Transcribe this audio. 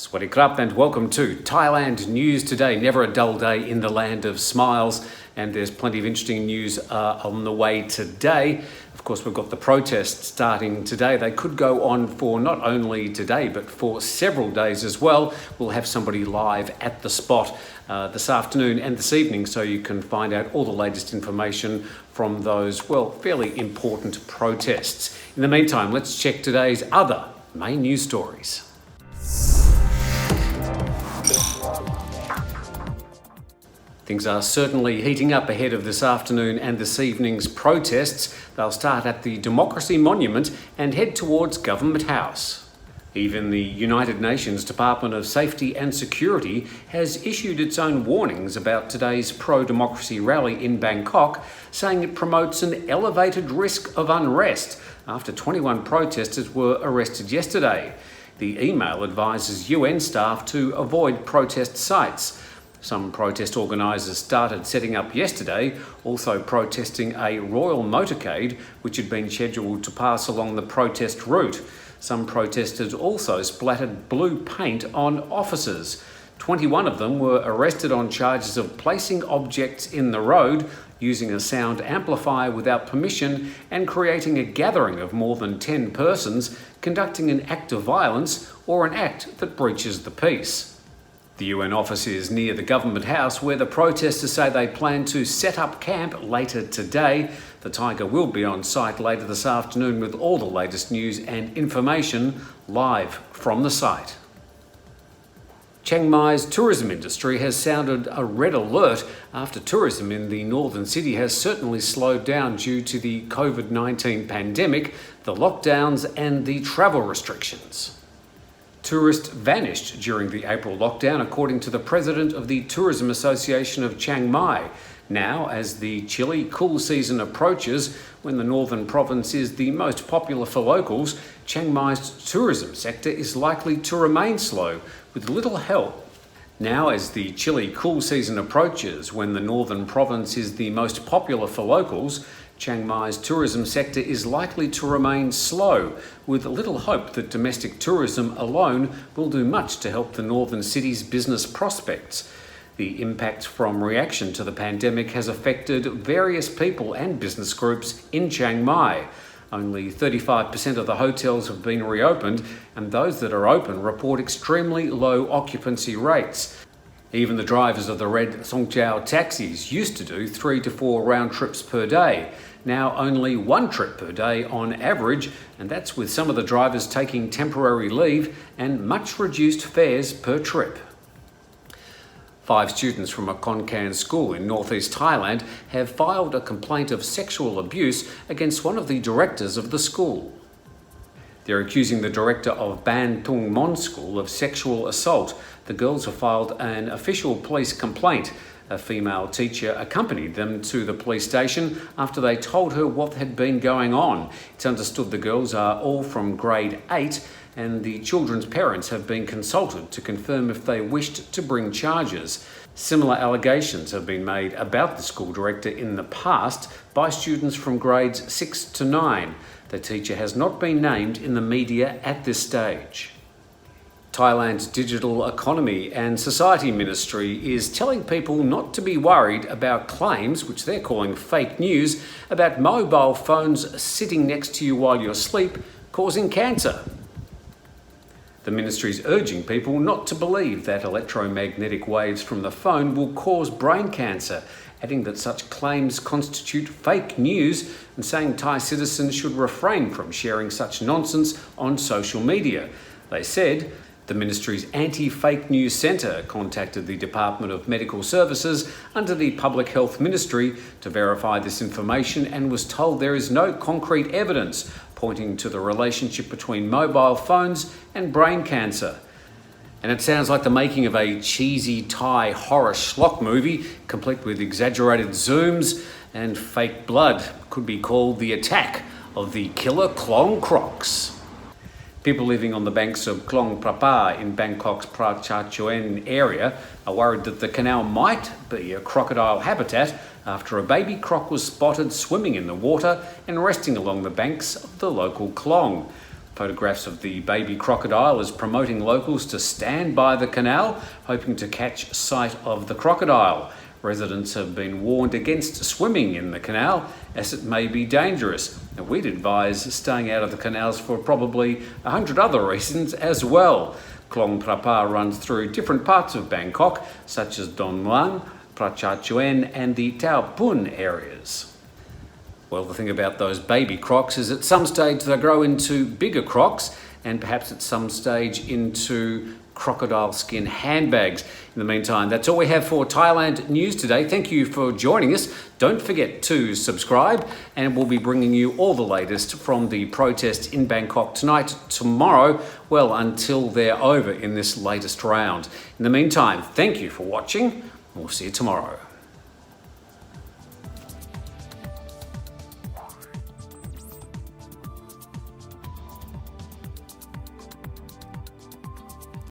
Swadee krap and welcome to Thailand News Today. Never a dull day in the land of smiles, and there's plenty of interesting news on the way today. Of course, we've got the protests starting today. They could go on for not only today, but for several days as well. We'll have somebody live at the spot this afternoon and this evening, so you can find out all the latest information from those, fairly important protests. In the meantime, let's check today's other main news stories. Things are certainly heating up ahead of this afternoon and this evening's protests. They'll start at the Democracy Monument and head towards Government House. Even the United Nations Department of Safety and Security has issued its own warnings about today's pro-democracy rally in Bangkok, saying it promotes an elevated risk of unrest after 21 protesters were arrested yesterday. The email advises UN staff to avoid protest sites. Some protest organisers started setting up yesterday, also protesting a royal motorcade which had been scheduled to pass along the protest route. Some protesters also splattered blue paint on officers. 21 of them were arrested on charges of placing objects in the road, using a sound amplifier without permission, and creating a gathering of more than 10 persons, conducting an act of violence or an act that breaches the peace. The UN office is near the Government House, where the protesters say they plan to set up camp later today. The Tiger will be on site later this afternoon with all the latest news and information live from the site. Chiang Mai's tourism industry has sounded a red alert after tourism in the northern city has certainly slowed down due to the COVID-19 pandemic, the lockdowns and the travel restrictions. Tourists vanished during the April lockdown, according to the president of the Tourism Association of Chiang Mai. Now, as the chilly, cool season approaches, when the northern province is the most popular for locals, Chiang Mai's tourism sector is likely to remain slow, with little help. Now, as the chilly, cool season approaches, when the northern province is the most popular for locals, Chiang Mai's tourism sector is likely to remain slow, with little hope that domestic tourism alone will do much to help the northern city's business prospects. The impact from reaction to the pandemic has affected various people and business groups in Chiang Mai. Only 35% of the hotels have been reopened, and those that are open report extremely low occupancy rates. Even the drivers of the red Songjiao taxis used to do 3 to 4 round trips per day. Now only 1 trip per day on average, and that's with some of the drivers taking temporary leave and much reduced fares per trip. 5 students from a Konkan school in northeast Thailand have filed a complaint of sexual abuse against one of the directors of the school. They're accusing the director of Ban Tung Mon School of sexual assault. The girls have filed an official police complaint. A female teacher accompanied them to the police station after they told her what had been going on. It's understood the girls are all from grade 8, and the children's parents have been consulted to confirm if they wished to bring charges. Similar allegations have been made about the school director in the past by students from grades 6 to 9. The teacher has not been named in the media at this stage. Thailand's Digital Economy and Society Ministry is telling people not to be worried about claims, which they're calling fake news, about mobile phones sitting next to you while you sleep, causing cancer. The ministry is urging people not to believe that electromagnetic waves from the phone will cause brain cancer, adding that such claims constitute fake news and saying Thai citizens should refrain from sharing such nonsense on social media. They said the ministry's Anti-Fake News Centre contacted the Department of Medical Services under the Public Health Ministry to verify this information and was told there is no concrete evidence pointing to the relationship between mobile phones and brain cancer. And it sounds like the making of a cheesy Thai horror schlock movie, complete with exaggerated zooms and fake blood. Could be called The Attack of the Killer Klong Crocs. People living on the banks of Klong Prapa in Bangkok's Pra Cha Chuen area are worried that the canal might be a crocodile habitat after a baby croc was spotted swimming in the water and resting along the banks of the local Klong. Photographs of the baby crocodile is promoting locals to stand by the canal, hoping to catch sight of the crocodile. Residents have been warned against swimming in the canal as it may be dangerous. And we'd advise staying out of the canals for probably 100 other reasons as well. Klong Prapa runs through different parts of Bangkok, such as Don Muang, Prachachuen and the Tao Pun areas. Well, the thing about those baby crocs is at some stage they grow into bigger crocs and perhaps at some stage into crocodile skin handbags. In the meantime, that's all we have for Thailand News Today. Thank you for joining us. Don't forget to subscribe, and we'll be bringing you all the latest from the protests in Bangkok tonight, tomorrow, well, until they're over in this latest round. In the meantime, thank you for watching. We'll see you tomorrow.